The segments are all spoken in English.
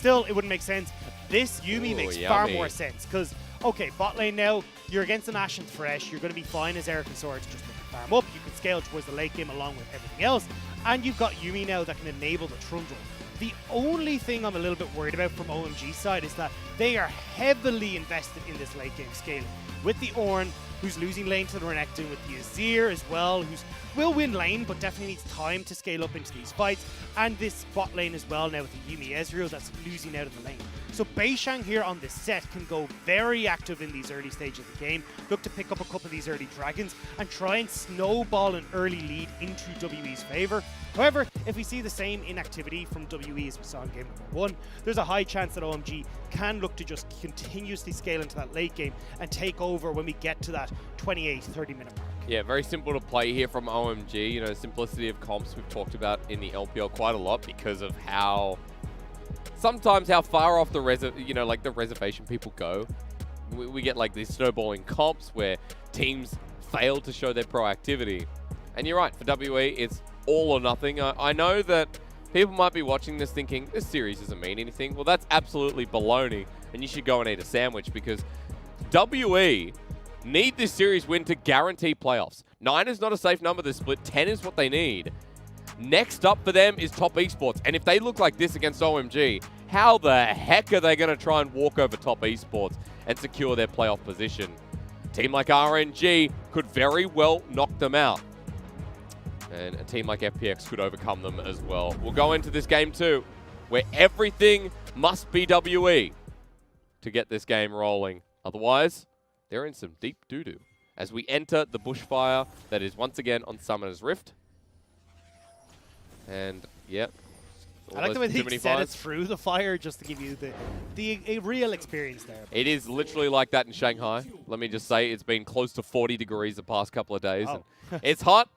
still, it wouldn't make sense. This Yuumi makes far more sense because, okay, bot lane now, you're against an Ashe and Thresh, you're going to be fine as Eric and Sora to just farm up. You can scale towards the late game along with everything else, and you've got Yuumi now that can enable the Trundle. The only thing I'm a little bit worried about from OMG's side is that they are heavily invested in this late game scaling. With the Ornn, who's losing lane to the Renekton, with the Azir as well, who's will win lane, but definitely needs time to scale up into these fights, and this bot lane as well now with the Yuumi Ezreal that's losing out of the lane. So beishang here on this set can go very active in these early stages of the game, look to pick up a couple of these early dragons, and try and snowball an early lead into WE's favor. However, if we see the same inactivity from WE as we saw in game number 1, there's a high chance that OMG can look to just continuously scale into that late game and take over when we get to that 28-30 minute mark. Yeah, very simple to play here from OMG. You know, simplicity of comps we've talked about in the LPL quite a lot because of how sometimes how far off the the reservation people go. We get like these snowballing comps where teams fail to show their proactivity. And you're right, for WE, it's all or nothing. I know that people might be watching this thinking, this series doesn't mean anything. Well, that's absolutely baloney, and you should go and eat a sandwich because WE need this series win to guarantee playoffs. 9 is not a safe number this split. 10 is what they need. Next up for them is top esports. And if they look like this against OMG, how the heck are they going to try and walk over top esports and secure their playoff position? A team like RNG could very well knock them out. And a team like FPX could overcome them as well. We'll go into this game too, where everything must be WE to get this game rolling. Otherwise, they're in some deep doo-doo as we enter the bushfire that is once again on Summoner's Rift. And, yep. I like the way they set it through the fire just to give you a real experience there. It is literally like that in Shanghai. Let me just say, it's been close to 40 degrees the past couple of days. Oh. And it's hot.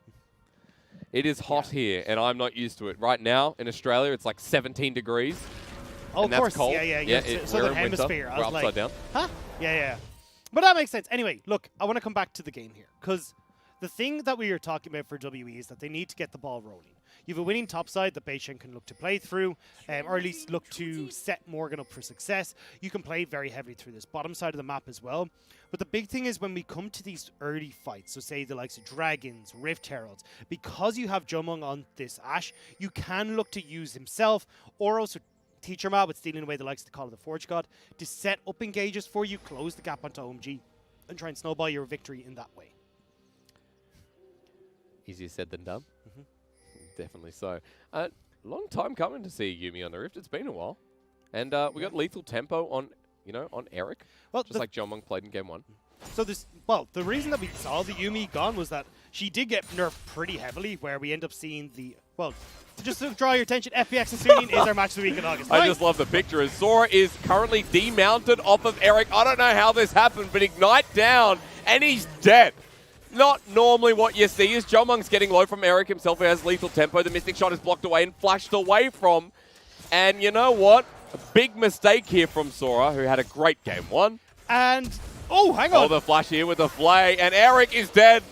It is hot here, and I'm not used to it. Right now, in Australia, it's like 17 degrees. Oh, and of course. That's cold. Yeah. Southern Hemisphere. We're upside down. Huh? Yeah. But that makes sense. Anyway, look, I want to come back to the game here, because the thing that we are talking about for WE is that they need to get the ball rolling. You have a winning top side that beishang can look to play through, or at least look to set Morgan up for success. You can play very heavily through this bottom side of the map as well. But the big thing is when we come to these early fights, so say the likes of Dragons, Rift Heralds, because you have Jiumeng on this Ashe, you can look to use himself, or also Teacherma with stealing away the likes of the Call of the Forge God, to set up engages for you, close the gap onto OMG, and try and snowball your victory in that way. Easier said than done. Definitely so. Long time coming to see Yuumi on the Rift. It's been a while. And we got lethal tempo on, on Eric. Well, just like Jiumeng played in game 1. So the reason that we saw the Yuumi gone was that she did get nerfed pretty heavily, where we end up seeing just to draw your attention, FPX and Sunyin is our match of the week in August. I just love the picture as Sora is currently demounted off of Eric. I don't know how this happened, but Ignite down, and he's dead. Not normally what you see is Jiumeng's getting low from Eric himself, who has lethal tempo. The Mystic Shot is blocked away and flashed away from. And you know what? A big mistake here from Sora, who had a great game 1. And, oh, hang on. Oh, the flash here with the flay, and Eric is dead.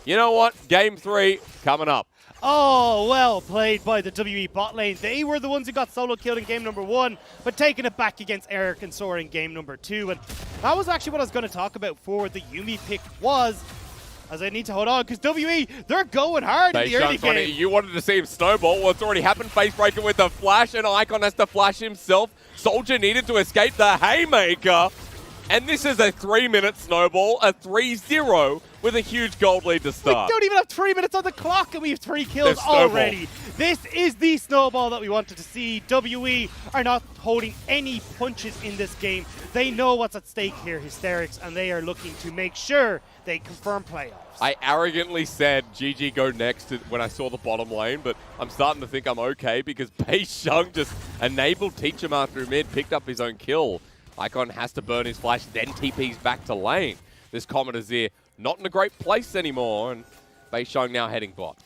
You know what? Game 3 coming up. Oh, well played by the WE bot lane. They were the ones who got solo killed in game number 1, but taking it back against Eric and Sora in game number 2. And that was actually what I was going to talk about for the Yuumi pick was, as I need to hold on, because WE, they're going hard in the early game. You wanted to see him snowball. Well, it's already happened. Face breaker with the flash, and Icon has to flash himself. Soldier needed to escape the haymaker. And this is a 3-minute snowball, a 3-0 with a huge gold lead to start. We don't even have 3 minutes on the clock, and we have 3 kills already. This is the snowball that we wanted to see. WE are not holding any punches in this game. They know what's at stake here, Hysterics, and they are looking to make sure they confirm playoffs. I arrogantly said GG go next when I saw the bottom lane, but I'm starting to think I'm okay because beishang just enabled Teacherma through mid, picked up his own kill. Icon has to burn his flash, then TPs back to lane. This Comet Azir not in a great place anymore, and beishang now heading bot.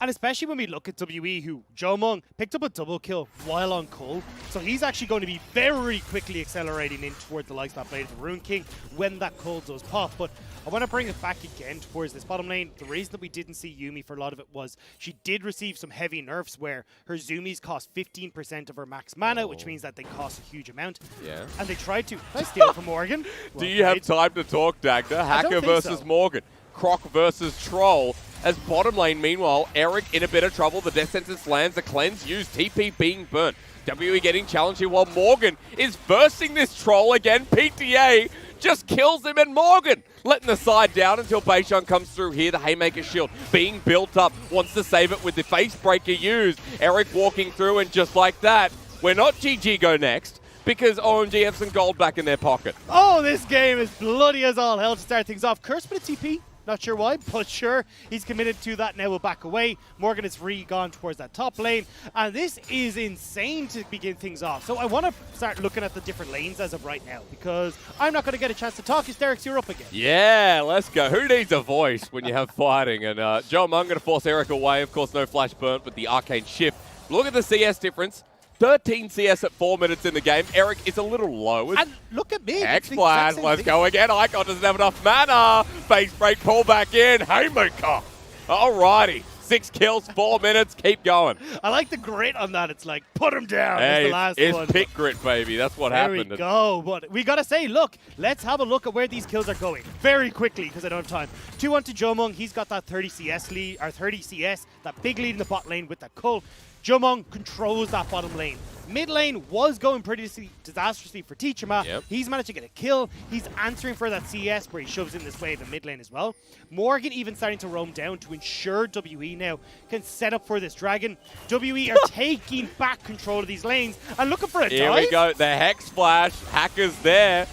And especially when we look at WE, who Jiumeng picked up a double kill while on Cole. So he's actually going to be very quickly accelerating in toward the likes of that Blade of the Rune King when that Cole does pop. But I want to bring it back again towards this bottom lane. The reason that we didn't see Yuumi for a lot of it was she did receive some heavy nerfs where her Zoomies cost 15% of her max mana, which means that they cost a huge amount. Yeah. And they tried to steal from Morgan. Do you have time to talk, Dagda? Hacker versus Morgan. Croc versus Troll. As bottom lane, meanwhile, Eric in a bit of trouble. The Death Sentence lands, the cleanse used, TP being burnt. WE getting challenged here while Morgan is bursting this Troll again. PTA just kills him, and Morgan letting the side down until beishang comes through here. The Haymaker shield being built up, wants to save it with the face breaker used. Eric walking through, and just like that, we're not GG go next, because OMG have some gold back in their pocket. Oh, this game is bloody as all hell to start things off. Curse with a TP. Not sure why, but sure, he's committed to that. Now we'll back away. Morgan is gone towards that top lane, and this is insane to begin things off. So I want to start looking at the different lanes as of right now, because I'm not going to get a chance to talk. Hysterics, you're up again. Yeah, let's go. Who needs a voice when you have fighting? And Jiumeng going to force Eric away. Of course, no flash burnt, but the arcane shift. Look at the CS difference. 13 CS at 4 minutes in the game. Eric is a little low. And look at me. X-Blast, let's go again. Icon doesn't have enough mana. Face break, pull back in. Haymaker. Alrighty. 6 kills, 4 minutes. Keep going. I like the grit on that. It's like, put him down. Hey, the last it's one. pick grit, baby. That's what happened. There we go. But we got to say, look, let's have a look at where these kills are going very quickly, because I don't have time. 2-1 to Jiumeng. He's got that 30 CS lead, or 30 CS, that big lead in the bot lane with that cull. Jiumeng controls that bottom lane. Mid lane was going pretty disastrously for Teacherma. Yep. He's managed to get a kill. He's answering for that CS where he shoves in this wave in mid lane as well. Morgan even starting to roam down to ensure WE now can set up for this dragon. WE are taking back control of these lanes and looking for a dive. Here we go. The Hex Flash. Hacker's there.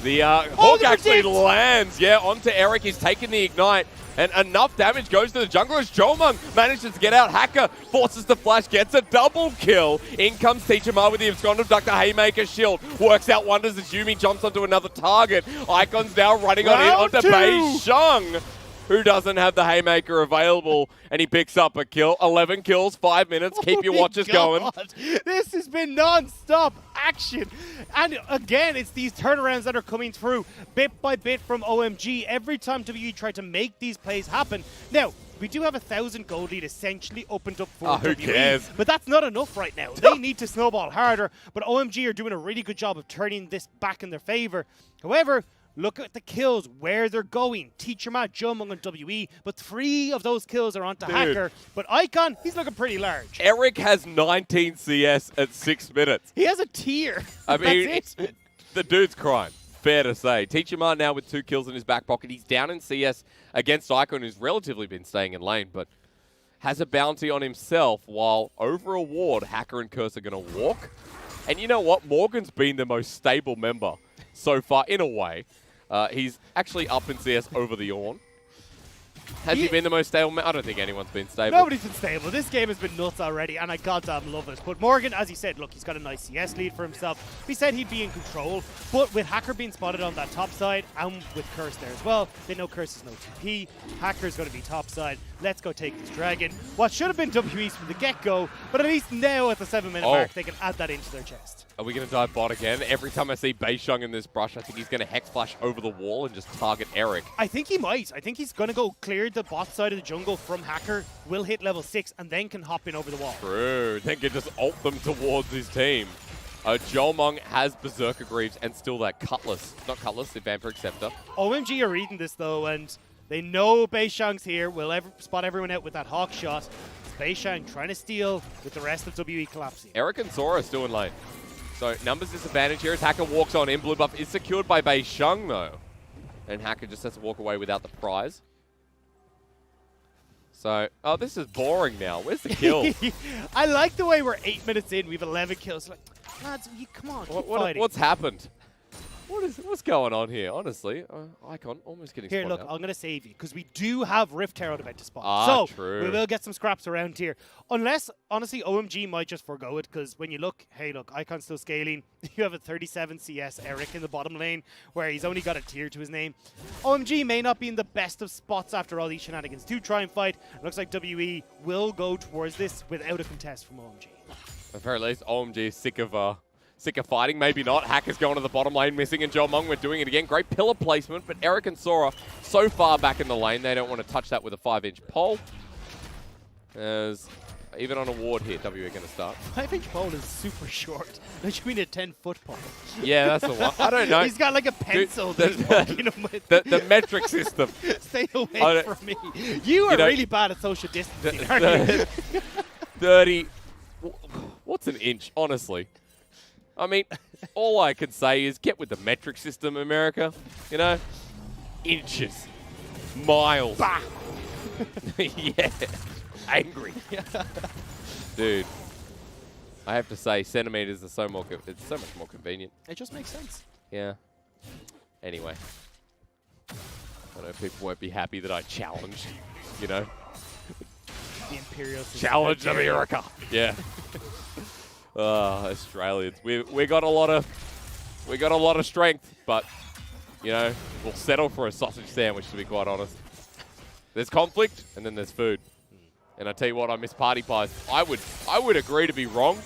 The Hawk actually lands, onto Eric. He's taking the Ignite. And enough damage goes to the junglers. Jiumeng manages to get out. Hacker forces the flash, gets a double kill. In comes Teacherma with the Abscond Abductor Haymaker shield. Works out wonders as Yuumi jumps onto another target. Icon's now running on in onto beishang, who doesn't have the Haymaker available, and he picks up a kill. 11 kills, 5 minutes. Keep your watches going. This has been non-stop action. And again, it's these turnarounds that are coming through bit by bit from OMG. Every time WE try to make these plays happen. Now, we do have 1,000 gold lead essentially opened up for who WE, cares? but that's not enough right now. They need to snowball harder, but OMG are doing a really good job of turning this back in their favor. However, look at the kills, where they're going. Teacherma, Jiumeng, and WE, but 3 of those kills are onto Hacker. But Icon, he's looking pretty large. Eric has 19 CS at 6 minutes. He has a tier. I mean, That's it. The dude's crying. Fair to say. Teacherma now with 2 kills in his back pocket. He's down in CS against Icon, who's relatively been staying in lane, but has a bounty on himself, while over a ward, Hacker and Curse are going to walk. And you know what? Morgan's been the most stable member so far, in a way. He's actually up in CS over the Ornn. Has he been the most stable? I don't think anyone's been stable. Nobody's been stable. This game has been nuts already, and I goddamn love it. But Morgan, as he said, look, he's got a nice CS lead for himself. He said he'd be in control, but with Hacker being spotted on that top side, and with Curse there as well, they know Curse is no TP. Hacker's going to be top side. Let's go take this dragon. What should have been WE's from the get-go, but at least now at the 7-minute mark, they can add that into their chest. Are we going to dive bot again? Every time I see beishang in this brush, I think he's going to Hex Flash over the wall and just target Eric. I think he might. I think he's going to go clear the bot side of the jungle from Hacker, will hit level 6, and then can hop in over the wall. True. Then can just ult them towards his team. Jiumeng has Berserker Greaves and still that Cutlass. Not Cutlass, the Vampiric Scepter. OMG are reading this, though, and they know beishang's here. Will spot everyone out with that Hawk shot. It's beishang trying to steal with the rest of WE collapsing. Eric and Sora are still in lane. So numbers disadvantage here as Hacker walks on in. Blue buff is secured by beishang, though. And Hacker just has to walk away without the prize. So, oh, this is boring now. Where's the kill? I like the way we're 8 minutes in. We have 11 kills. Like, lads, come on, keep fighting. What's happened? What's going on here, honestly? Icon almost getting here, spotted look, out. I'm going to save you because we do have Rift Herald event to spot. So, true. we will get some scraps around here. Unless, honestly, OMG might just forgo it because when you look, hey, look, Icon's still scaling. You have a 37 CS Eric in the bottom lane where he's only got a tier to his name. OMG may not be in the best of spots after all these shenanigans to try and fight. It looks like WE will go towards this without a contest from OMG. At the very least, OMG is sick of Sick of fighting, maybe not. Hacker's going to the bottom lane, missing, and Jiumeng, we're doing it again. Great pillar placement, but Eric and Sora so far back in the lane, they don't want to touch that with a 5-inch pole. As even on a ward here, W are going to start. 5-inch pole is super short. That should mean a 10-foot pole. Yeah, that's the one. I don't know. He's got like a pencil. Dude, the metric system. Stay away from me. You are really bad at social distancing, aren't you? 30. What's an inch, honestly? I mean, all I can say is get with the metric system, America. You know? Inches. Miles. Bah! Yeah. Angry. Dude. I have to say, centimeters are it's so much more convenient. It just makes sense. Yeah. Anyway. I know people won't be happy that I challenged, you know? The Imperial system. Challenge America. Yeah. Australians. We got a lot of strength, but you know, we'll settle for a sausage sandwich, to be quite honest. There's conflict and then there's food. And I tell you what, I miss party pies. I would agree to be wrong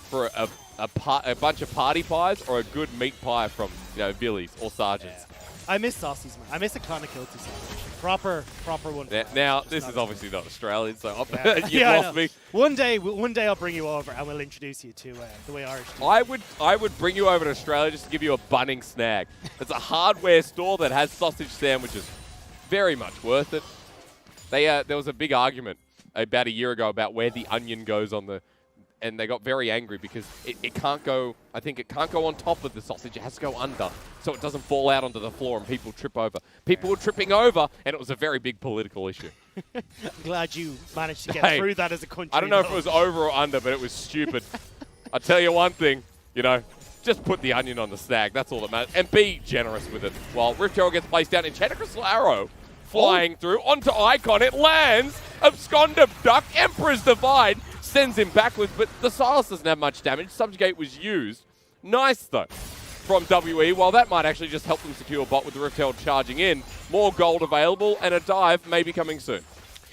for a bunch of party pies or a good meat pie from, you know, Billy's or Sergeant's. Yeah. I miss saucies, man. I miss a Clonic Kilty sandwich. Proper one. Now this is obviously not Australian, so you've lost me. One day I'll bring you over and we'll introduce you to the way Irish do. I would bring you over to Australia just to give you a Bunnings snag. It's a hardware store that has sausage sandwiches. Very much worth it. There was a big argument about a year ago about where the onion goes on the, and they got very angry because it can't go, I think it can't go on top of the sausage, it has to go under, so it doesn't fall out onto the floor and people trip over. People were tripping over, and it was a very big political issue. I'm glad you managed to get through that as a country. I don't know if it was over or under, but it was stupid. I'll tell you one thing, you know, just put the onion on the snag, that's all that matters, and be generous with it. While Rift Herald gets placed down, Enchantress Arrow flying through onto Icon, it lands, Absconder Duck, Emperor's Divide, sends him backwards, but the Sylas doesn't have much damage. Subjugate was used. Nice, though, from WE. While that might actually just help them secure bot with the Rift Herald charging in. More gold available, and a dive may be coming soon.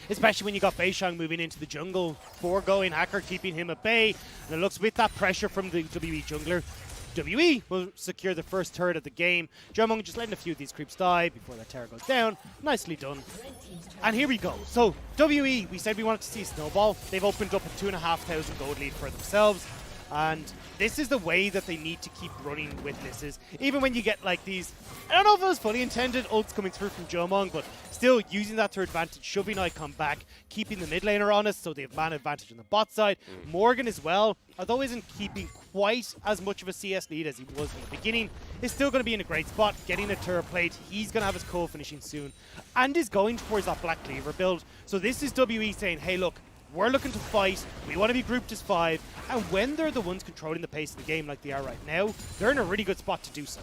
Especially when you got beishang moving into the jungle, foregoing Hacker, keeping him at bay. And it looks with that pressure from the WE jungler, WE will secure the first turret of the game. Jiumeng just letting a few of these creeps die before that tower goes down. Nicely done. And here we go. So WE, we said we wanted to see a snowball. They've opened up a 2,500 gold lead for themselves. And this is the way that they need to keep running with this. Even when you get like these, I don't know if it was fully intended, ults coming through from Jiumeng, but still using that to advantage, shoving Icon back, keeping the mid laner honest so they have man advantage on the bot side. Morgan as well, although isn't keeping quite as much of a CS lead as he was in the beginning, is still going to be in a great spot, getting a turret plate. He's going to have his core finishing soon and is going towards that Black Cleaver build. So this is WE saying, hey look, we're looking to fight, we want to be grouped as 5, and when they're the ones controlling the pace of the game like they are right now, they're in a really good spot to do so.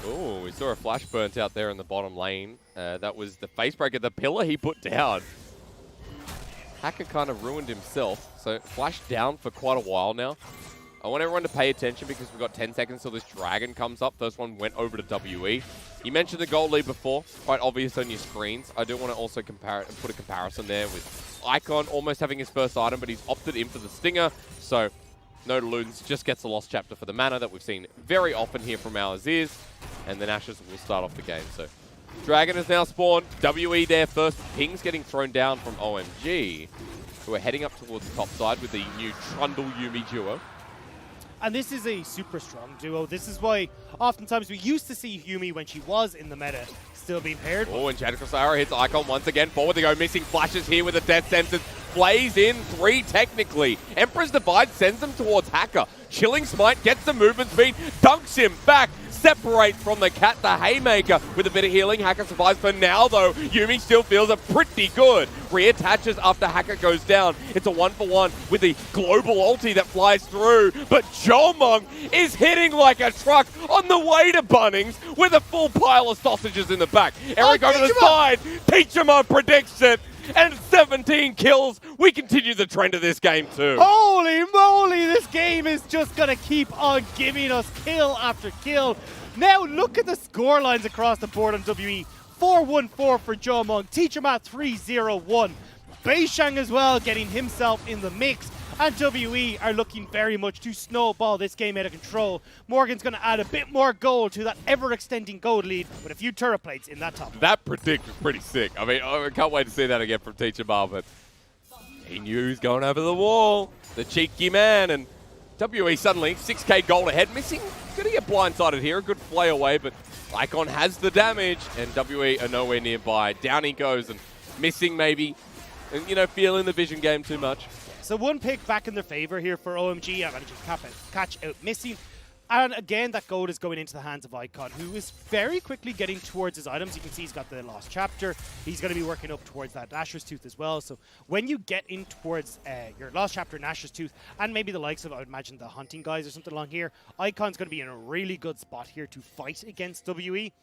Oh, we saw a flash burnt out there in the bottom lane. That was the facebreaker, the pillar he put down. Hacker kind of ruined himself, so flash down for quite a while now. I want everyone to pay attention because we've got 10 seconds till this dragon comes up. First one went over to WE. You mentioned the gold lead before, quite obvious on your screens. I do want to also compare it and put a comparison there with Icon almost having his first item, but he's opted in for the Stinger. So no Lunes, just gets a lost chapter for the mana that we've seen very often here from our Azirs. And then Ashes will start off the game. So dragon has now spawned. WE there first. Ping's getting thrown down from OMG, who are heading up towards the top side with the new Trundle Yuumi duo. And this is a super strong duo. This is why oftentimes we used to see Yuumi when she was in the meta still being paired. Oh, and Enchantress Arrow hits Icon once again. Forward they go, missing flashes here with a death sentence. Plays in 3 technically. Emperor's Divide sends them towards Hacker. Chilling Smite gets the movement speed, dunks him back. Separates from the cat, the Haymaker with a bit of healing. Hacker survives for now though. Yuumi still feels it pretty good. Reattaches after Hacker goes down. It's a 1-for-1 with the global ulti that flies through. But Jiumeng is hitting like a truck on the way to Bunnings with a full pile of sausages in the back. Eric over the side. Teacherma predicts it. And 17 kills. We continue the trend of this game too. Holy moly, this game is just going to keep on giving us kill after kill. Now look at the score lines across the board on WE. 4-1-4 for Jiumeng. Teacherma 3-0-1. beishang as well getting himself in the mix. And WE are looking very much to snowball this game out of control. Morgan's going to add a bit more gold to that ever-extending gold lead with a few turret plates in that top lane. That predict was pretty sick. I mean, I can't wait to see that again from Teacherma, but he knew he was going over the wall. The cheeky man, and WE suddenly 6k gold ahead, missing. Gonna get blindsided here, a good play away, but Icon has the damage, and WE are nowhere nearby. Down he goes, and missing maybe, and you know, feeling the vision game too much. So one pick back in their favor here for OMG. I'm going to just catch out missing. And again, that gold is going into the hands of Icon, who is very quickly getting towards his items. You can see he's got the Lost Chapter. He's going to be working up towards that Asher's Tooth as well. So when you get in towards your Lost Chapter and Asher's Tooth, and maybe the likes of, I would imagine, the Hunting guys or something along here, Icon's going to be in a really good spot here to fight against WE.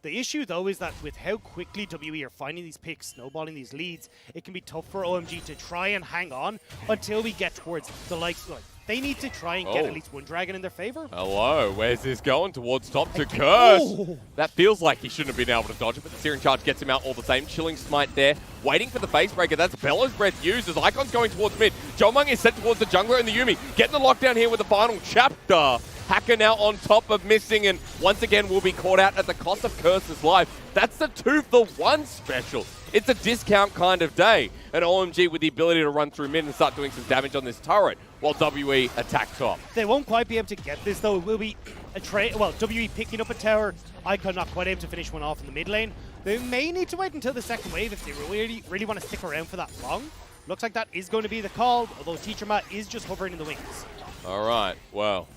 The issue, though, is that with how quickly WE are finding these picks, snowballing these leads, it can be tough for OMG to try and hang on until we get towards the likes. Like, they need to try and get at least one dragon in their favor. Hello, where's this going? Towards top to Curse. That feels like he shouldn't have been able to dodge it, but the Searing Charge gets him out all the same. Chilling Smite there, waiting for the face breaker. That's Bellow's Breath used as Icon's going towards mid. Jiumeng is sent towards the jungler and the Yuumi. Getting the lockdown here with the final chapter. Hacker now on top of missing, and once again will be caught out at the cost of Curse's life. That's the 2-for-1 special. It's a discount kind of day. And OMG with the ability to run through mid and start doing some damage on this turret while WE attack top. They won't quite be able to get this, though. It will be a trade. Well, WE picking up a tower. Icon not quite able to finish one off in the mid lane. They may need to wait until the second wave if they really want to stick around for that long. Looks like that is going to be the call, although Teacherma is just hovering in the wings. All right, well.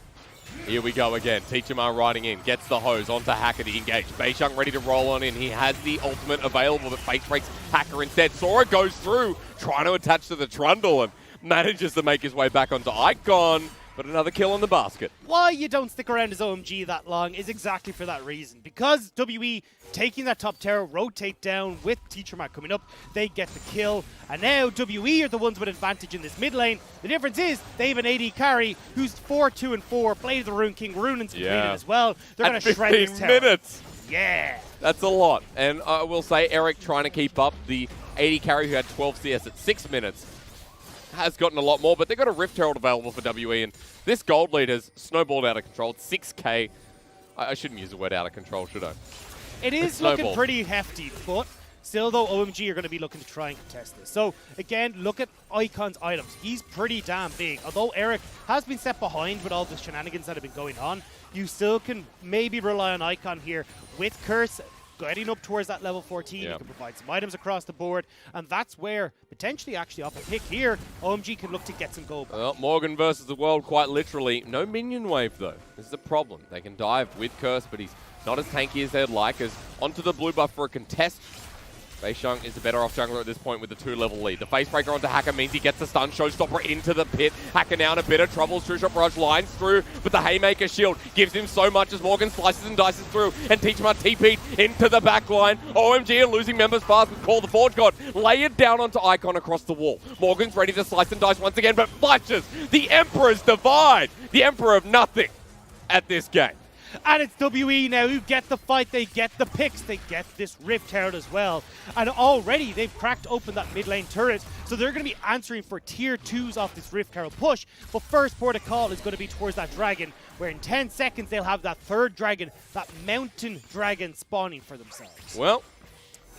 Here we go again. Teacherma riding in, gets the hose onto Hacker to engage. beishang ready to roll on in. He has the ultimate available, but face breaks Hacker instead. Sora goes through, trying to attach to the Trundle and manages to make his way back onto Icon. But another kill on the basket. Why you don't stick around as OMG that long is exactly for that reason. Because WE taking that top tower, rotate down with Teacherma coming up, they get the kill. And now WE are the ones with advantage in this mid lane. The difference is they have an AD carry who's 4-2 and 4, Blade of the Rune King, Runen's completed as well. They're going to shred this tower. 15 minutes. Yeah. That's a lot. And I will say Eric trying to keep up the AD carry who had 12 CS at 6 minutes. Has gotten a lot more, but they've got a Rift Herald available for WE, and this gold lead has snowballed out of control. It's 6k. I shouldn't use the word out of control, should I? It is looking pretty hefty, but still, though, OMG are going to be looking to try and contest this. So, again, look at Icon's items. He's pretty damn big. Although Eric has been set behind with all the shenanigans that have been going on, you still can maybe rely on Icon here with Curse. Getting up towards that level 14, you can provide some items across the board, and that's where, potentially actually off a pick here, OMG can look to get some gold. Well, Morgan versus the world, quite literally. No minion wave, though. This is a problem. They can dive with Curse, but he's not as tanky as they'd like, as onto the blue buff for a contest. beishang is the better off jungler at this point with the 2-level lead. The face breaker onto Hacker means he gets the stun showstopper into the pit. Hacker now in a bit of trouble. True Shot Barrage lines through, but the Haymaker shield gives him so much as Morgan slices and dices through, and Teacherma TP'd into the back line. OMG are losing members fast with Call the Forge God. Lay it down onto Icon across the wall. Morgan's ready to slice and dice once again, but flashes the Emperor's Divide. The Emperor of nothing at this game. And it's WE now who get the fight, they get the picks, they get this Rift Herald as well. And already they've cracked open that mid lane turret, so they're going to be answering for tier 2s off this Rift Herald push. But first port of call is going to be towards that dragon, where in 10 seconds they'll have that third dragon, that mountain dragon spawning for themselves. Well,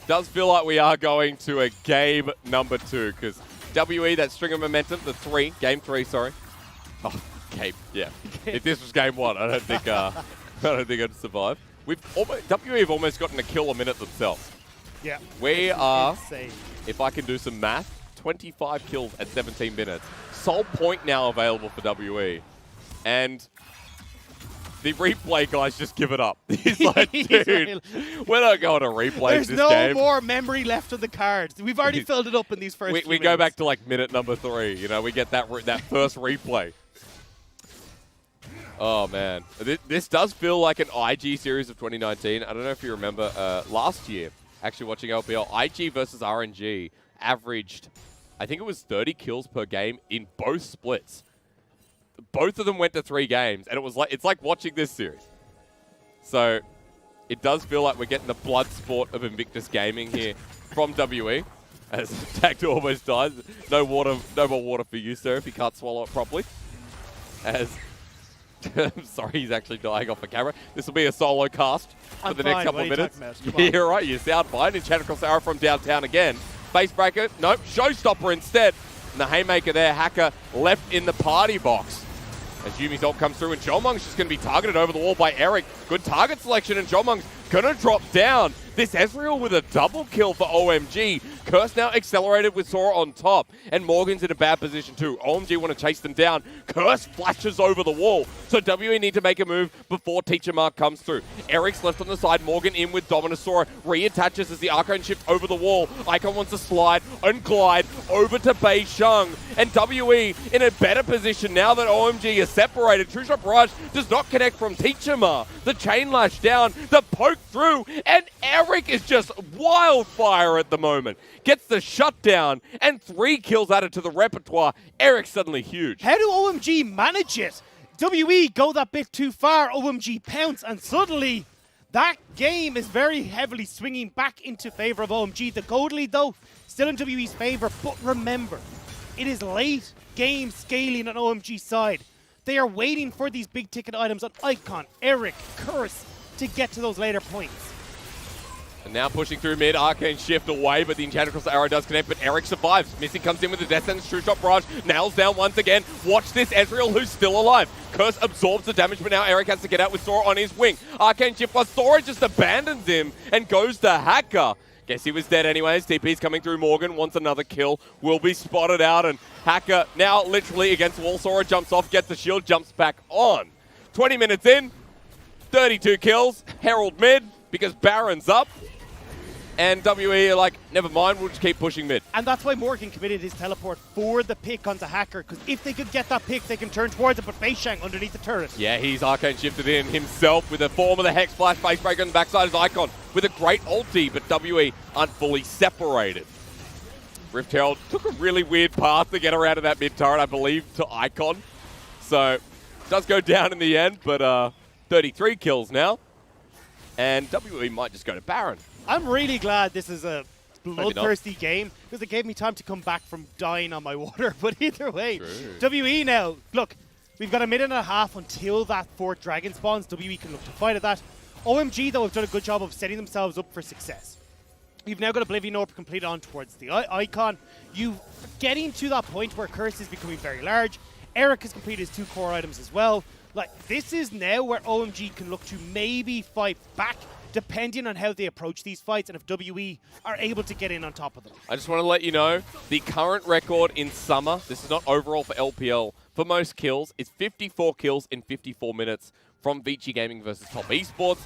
does feel like we are going to a game number 2, because WE, that string of momentum, game 3, sorry. Oh, game, yeah. If this was game 1, I don't think I'd survive. WE have almost gotten a kill a minute themselves. Yeah. We are, insane. If I can do some math, 25 kills at 17 minutes. Sole point now available for WE. And the replay guys just give it up. He's like, dude, we're not going to replay this game. There's no more memory left on the cards. We've already filled it up in these first few We go back to like minute number 3. You know, we get that first replay. Oh, man. This does feel like an IG series of 2019. I don't know if you remember last year, actually watching LPL, IG versus RNG averaged, I think it was 30 kills per game in both splits. Both of them went to 3 games, and it's like watching this series. So it does feel like we're getting the blood sport of Invictus Gaming here from WE. As Tacto almost dies. No water, no more water for you, sir, if you can't swallow it properly. As I'm sorry, he's actually dying off the camera. This will be a solo cast for the next couple of minutes. Yeah, right, you sound fine. Enchantress Arrow from downtown again. Face breaker, nope, showstopper instead. And the haymaker there, Hacker left in the party box. As Yuumi's ult comes through and Jiumeng's just going to be targeted over the wall by Eric. Good target selection and Jiumeng's going to drop down. This Ezreal with a double kill for OMG. Curse now accelerated with Sora on top. And Morgan's in a bad position too. OMG want to chase them down. Curse flashes over the wall. So WE need to make a move before Teacherma comes through. Eric's left on the side. Morgan in with Dominus Sora. Reattaches as the Arcane shift over the wall. Icon wants to slide and glide over to beishang. And WE in a better position now that OMG is separated. True Shot Barrage does not connect from Teacherma. The chain lash down. The poke through. And Eric is just wildfire at the moment. Gets the shutdown and 3 kills added to the repertoire. Eric's suddenly huge. How do OMG manage it? WE go that bit too far, OMG pounce, and suddenly that game is very heavily swinging back into favor of OMG. The gold lead, though, still in WE's favor, but remember, it is late game scaling on OMG's side. They are waiting for these big ticket items on Icon, Eric, Curse to get to those later points. And now pushing through mid, Arcane shift away, but the Enchantress Arrow does connect, but Eric survives. Missy comes in with the Death Sentence, True Shot Barrage, nails down once again. Watch this, Ezreal, who's still alive. Curse absorbs the damage, but now Eric has to get out with Sora on his wing. Arcane shift, while Sora just abandons him and goes to Hacker. Guess he was dead anyways. TP's coming through. Morgan wants another kill. Will be spotted out, and Hacker now literally against the wall. Sora jumps off, gets the shield, jumps back on. 20 minutes in, 32 kills. Herald mid, because Baron's up. And WE are like, never mind, we'll just keep pushing mid. And that's why Morgan committed his teleport for the pick onto Hacker, because if they could get that pick, they can turn towards it, but beishang underneath the turret. Yeah, he's Arcane shifted in himself with a form of the Hex Flash, face breaker on the backside of his Icon with a great ulti, but WE aren't fully separated. Rift Herald took a really weird path to get around to that mid turret, I believe, to Icon. So, does go down in the end, but 33 kills now. And WE might just go to Baron. I'm really glad this is a bloodthirsty game, because it gave me time to come back from dying on my water. But either way, True. WE now, look, we've got a minute and a half until that 4th dragon spawns. WE can look to fight at that. OMG, though, have done a good job of setting themselves up for success. You've now got Oblivion Orb completed on towards the Icon. You getting to that point where Curse is becoming very large. Eric has completed his 2 core items as well. Like, this is now where OMG can look to maybe fight back, depending on how they approach these fights and if WE are able to get in on top of them. I just want to let you know, the current record in summer, this is not overall for LPL, for most kills, is 54 kills in 54 minutes from Vici Gaming versus Top Esports.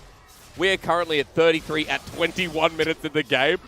We're currently at 33 at 21 minutes in the game.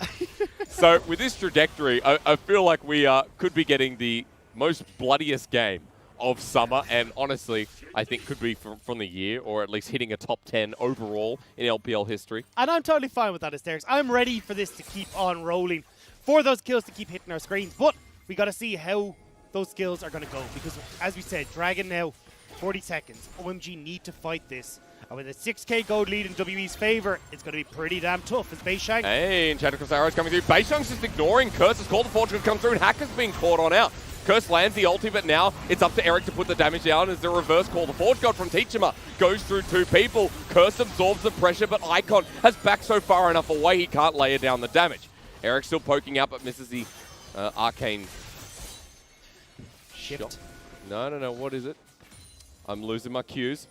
So with this trajectory, I feel like we could be getting the most bloodiest game of summer, and honestly, I think could be from the year, or at least hitting a top 10 overall in LPL history. And I'm totally fine with that, Asterisk. I'm ready for this to keep on rolling, for those kills to keep hitting our screens, but we got to see how those skills are going to go, because as we said, Dragon now, 40 seconds. OMG need to fight this. And with a 6k gold lead in WE's favor, it's going to be pretty damn tough as beishang. Hey, Enchantress Arrow's coming through. beishang's just ignoring Curse's call to fortune to come through, and Hacker's being caught on out. Curse lands the ulti, but now it's up to Eric to put the damage down as the reverse call. The Forge God from Teacherma goes through 2 people. Curse absorbs the pressure, but Icon has backed so far enough away he can't layer down the damage. Eric still poking out, but misses the arcane Shift. No, what is it? I'm losing my cues.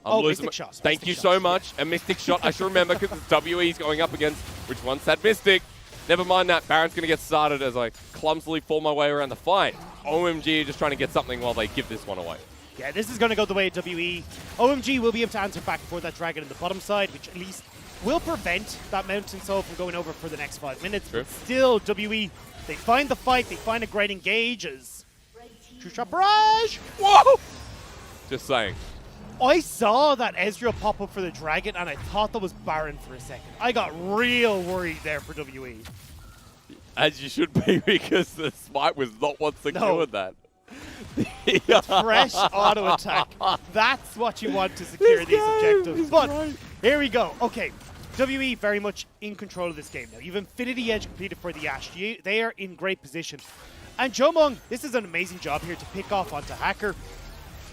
Mystic Shot. Thank you so much. A Mystic Shot, I should remember, because it's WE's going up against which one's that Mystic. Never mind that. Baron's going to get started as I clumsily fall my way around the fight. OMG just trying to get something while they give this one away. Yeah, this is going to go the way of WE. OMG will be able to answer back for that Dragon in the bottom side, which at least will prevent that Mountain Soul from going over for the next 5 minutes. True. But still, WE, they find the fight, they find a great engage as True Shot Barrage! Whoa! Just saying. I saw that Ezreal pop up for the Dragon, and I thought that was Baron for a second. I got real worried there for WE. As you should be, because the Smite was not what secured that. Fresh auto attack. That's what you want to secure these objectives. But here we go. Okay, WE very much in control of this game now. You've Infinity Edge completed for the Ashe. They are in great position. And Jiumeng, this is an amazing job here to pick off onto Hacker.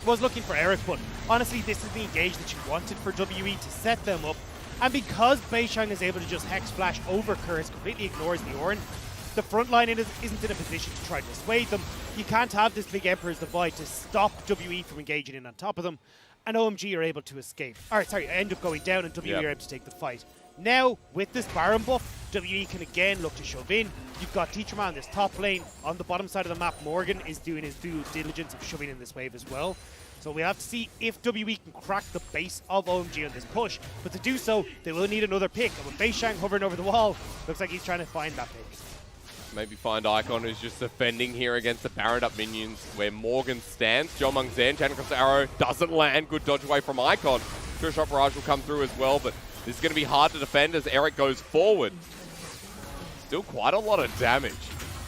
Was looking for Eric, but honestly, this is the engage that you wanted for WE to set them up. And because beishang is able to just Hex Flash over Curse, completely ignores the Ornn, the front line isn't in a position to try to dissuade them. You can't have this big Emperor's Divide to stop WE from engaging in on top of them. And OMG are able to escape. End up going down, and WE are able to take the fight. Now, with this Baron buff, WE can again look to shove in. You've got Teacherma on this top lane. On the bottom side of the map, Morgan is doing his due diligence of shoving in this wave as well. So we have to see if WE can crack the base of OMG on this push. But to do so, they will need another pick. And with beishang hovering over the wall, looks like he's trying to find that pick. Maybe find Icon, who's just defending here against the Baron up minions where Morgan stands. Jiumeng's in, Chan across the arrow, doesn't land. Good dodge away from Icon. Sure shot barrage will come through as well, but this is going to be hard to defend as Eric goes forward. Still quite a lot of damage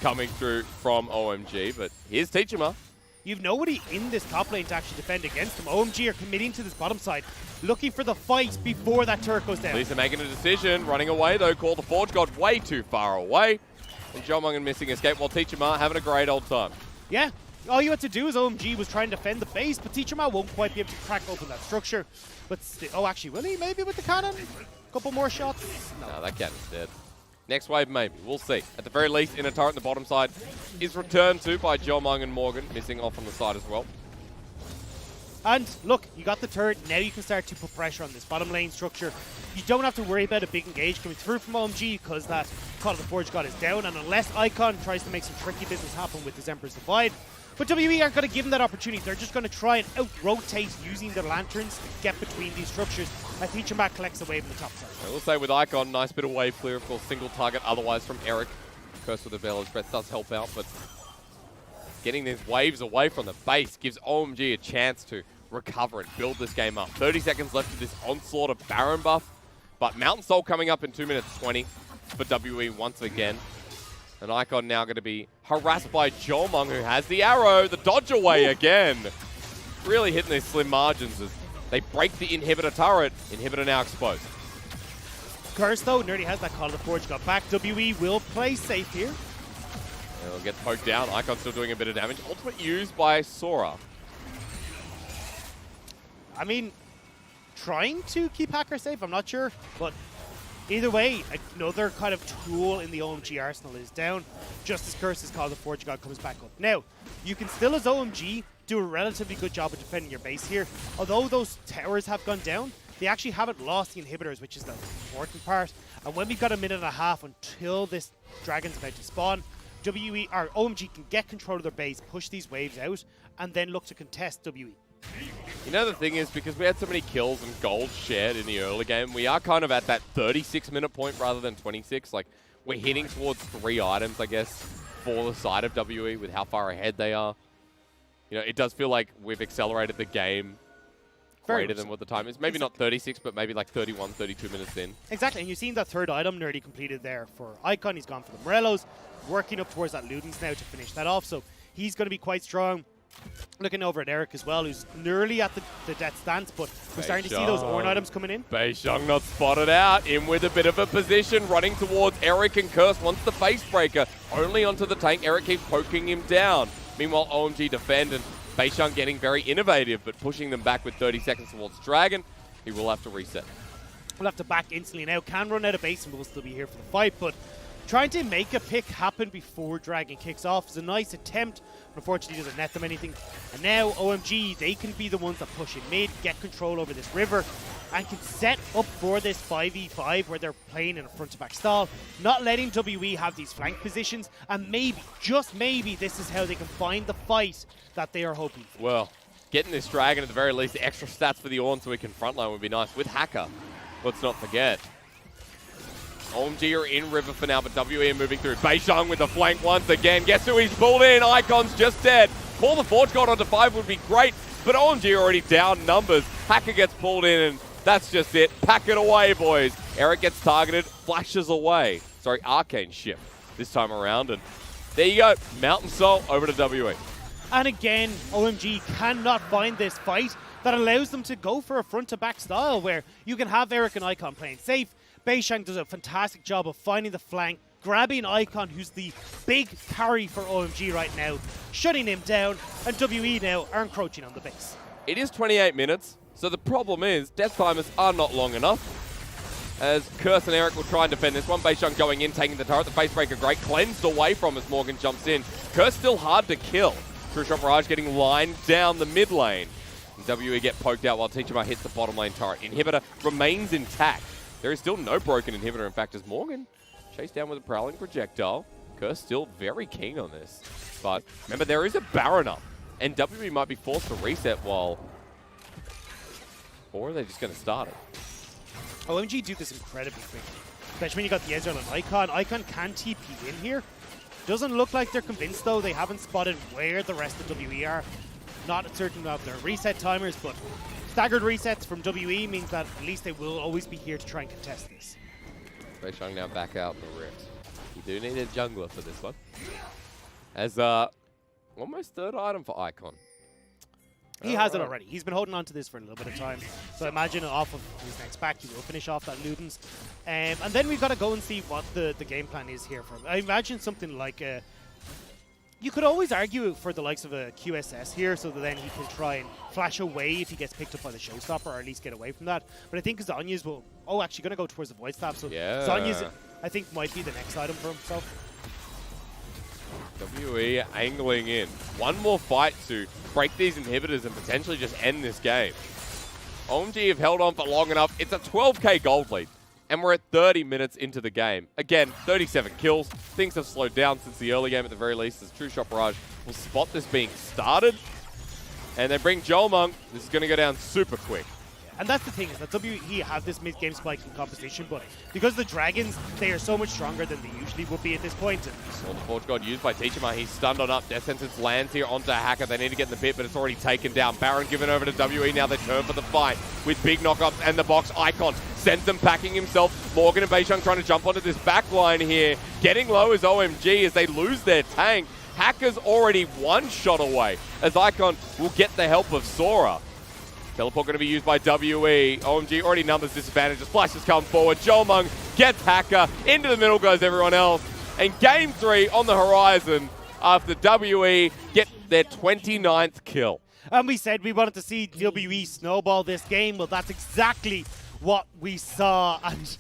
coming through from OMG, but here's Teacherma. You've nobody in this top lane to actually defend against them. OMG are committing to this bottom side, looking for the fight before that turret goes down. Lisa making a decision, running away though. Call the Forge God way too far away. And Jiumeng missing escape while Teacherma having a great old time. Yeah, all you had to do is OMG was trying to defend the base, but Teacherma won't quite be able to crack open that structure. But oh, actually, will he? Maybe with the cannon? A couple more shots? No, that cannon's dead. Next wave, maybe. We'll see. At the very least, in a turret on the bottom side is returned to by Jiumeng and Morgan, missing off on the side as well. And look, you got the turret. Now you can start to put pressure on this bottom lane structure. You don't have to worry about a big engage coming through from OMG because that Call of the Forge God is down. And unless Icon tries to make some tricky business happen with his Emperor's Divide, but WE aren't going to give him that opportunity. They're just going to try and out-rotate using their lanterns to get between these structures. And Teacherma collects the wave in the top side. I will say with Icon, nice bit of wave clear, of course, single target otherwise from Eric. Curse with the Veil's Breath does help out, but getting these waves away from the base gives OMG a chance to recover and build this game up. 30 seconds left of this onslaught of Baron buff, but Mountain Soul coming up in 2 minutes 20 for WE once again. And Icon now going to be harassed by Jiumeng, who has the arrow, the dodge away again. Really hitting these slim margins as they break the inhibitor turret. Inhibitor now exposed. Curse, though, nearly has that Call of the Forge got back. WE will play safe here. They'll get poked down. Icon still doing a bit of damage. Ultimate used by Sora. I mean, trying to keep Hacker safe, I'm not sure, but either way, another kind of tool in the OMG arsenal is down, just as Curse's Call of the Forge God comes back up. Now, you can still, as OMG, do a relatively good job of defending your base here. Although those towers have gone down, they actually haven't lost the inhibitors, which is the important part. And when we've got a minute and a half until this dragon's about to spawn, OMG can get control of their base, push these waves out, and then look to contest WE. You know, the thing is, because we had so many kills and gold shared in the early game, we are kind of at that 36-minute point rather than 26. Like, we're hitting towards 3 items, I guess, for the side of WE with how far ahead they are. You know, it does feel like we've accelerated the game greater than what the time is. Maybe not 36, but maybe like 31, 32 minutes in. Exactly, and you've seen that third item nearly completed there for Icon. He's gone for the Morellos, working up towards that Ludens now to finish that off. So he's going to be quite strong. Looking over at Eric as well, who's nearly at the death stance, but we're starting to see those Ornn items coming in. beishang not spotted out, in with a bit of a position, running towards Eric, and Curse wants the face breaker. Only onto the tank, Eric keeps poking him down. Meanwhile, OMG defend, and beishang getting very innovative, but pushing them back with 30 seconds towards Dragon. He will have to reset. We'll have to back instantly now. Can run out of base and we'll still be here for the fight, but trying to make a pick happen before Dragon kicks off is a nice attempt. Unfortunately, doesn't net them anything. And now OMG, they can be the ones that push in mid, get control over this river, and can set up for this 5v5 where they're playing in a front-to-back stall, not letting WE have these flank positions, and maybe, just maybe, this is how they can find the fight that they are hoping for. Well, getting this Dragon at the very least, the extra stats for the Ornn so we can frontline would be nice. With Hacker, let's not forget. OMG are in river for now, but WE are moving through. beishang with the flank once again. Guess who he's pulled in? Icon's just dead. Pull the Forge God onto 5 would be great, but OMG are already down numbers. Hacker gets pulled in, and that's just it. Pack it away, boys. Eric gets targeted, flashes away. Sorry, Arcane Shift this time around, and there you go. Mountain Soul over to WE. And again, OMG cannot find this fight that allows them to go for a front-to-back style where you can have Eric and Icon playing safe. beishang does a fantastic job of finding the flank, grabbing Icon, who's the big carry for OMG right now, shutting him down, and WE now are encroaching on the base. It is 28 minutes, so the problem is death timers are not long enough. As Curse and Eric will try and defend this one. beishang going in, taking the turret. The face breaker great. Cleansed away from as Morgan jumps in. Curse still hard to kill. True Shot Barrage getting lined down the mid lane. WE get poked out while Teacherma hits the bottom lane turret. Inhibitor remains intact. There is still no broken inhibitor. In fact, as Morgan chased down with a prowling projectile. Curse still very keen on this. But remember, there is a Baron up. And WE might be forced to reset while... Or are they just going to start it? OMG do this incredibly quickly. Especially when you got the Ezreal and Icon. Icon can TP in here. Doesn't look like they're convinced though. They haven't spotted where the rest of WE are. Not certain of their reset timers, but staggered resets from WE means that at least they will always be here to try and contest this. beishang now back out the rift. You do need a jungler for this one. As almost third item for Icon. He has it already. He's been holding on to this for a little bit of time. So imagine off of his next back, he will finish off that Ludens. And then we've got to go and see what the game plan is here for him. I imagine something like you could always argue for the likes of a QSS here so that then he can try and flash away if he gets picked up by the showstopper, or at least get away from that. But I think Zhonya's will... Oh, actually going to go towards the Void Staff. So yeah. Zhonya's, I think, might be the next item for himself. WE angling in. One more fight to break these inhibitors and potentially just end this game. OMG have held on for long enough. It's a 12k gold lead. And we're at 30 minutes into the game. Again, 37 kills. Things have slowed down since the early game at the very least, as True Shot Barrage will spot this being started. And they bring Jiumeng. This is going to go down super quick. And that's the thing, is that WE have this mid-game spike in competition, but because the Dragons, they are so much stronger than they usually would be at this point. Well, the Forge God used by Teacherma. He's stunned on up. Death Sentence lands here onto Hacker. They need to get in the pit, but it's already taken down. Baron given over to WE. Now they turn for the fight with big knockups and the box. Icon sends them packing himself. Morgan and beishang trying to jump onto this back line here. Getting low is OMG as they lose their tank. Hacker's already one shot away as Icon will get the help of Sora. Teleport going to be used by WE. OMG already numbers disadvantage. The splashes come forward. Jiumeng gets Hacker. Into the middle goes everyone else. And game 3 on the horizon after WE get their 29th kill. And we said we wanted to see WE snowball this game. Well, that's exactly what we saw. And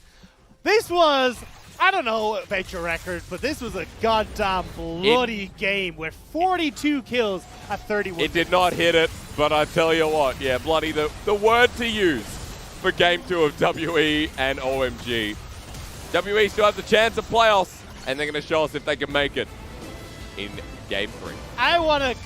this was, I don't know about your record, but this was a goddamn bloody game with 42 kills at 31. It did not hit it, but I tell you what, yeah, bloody the word to use for game 2 of WE and OMG. WE still have the chance of playoffs, and they're going to show us if they can make it in game 3. I want to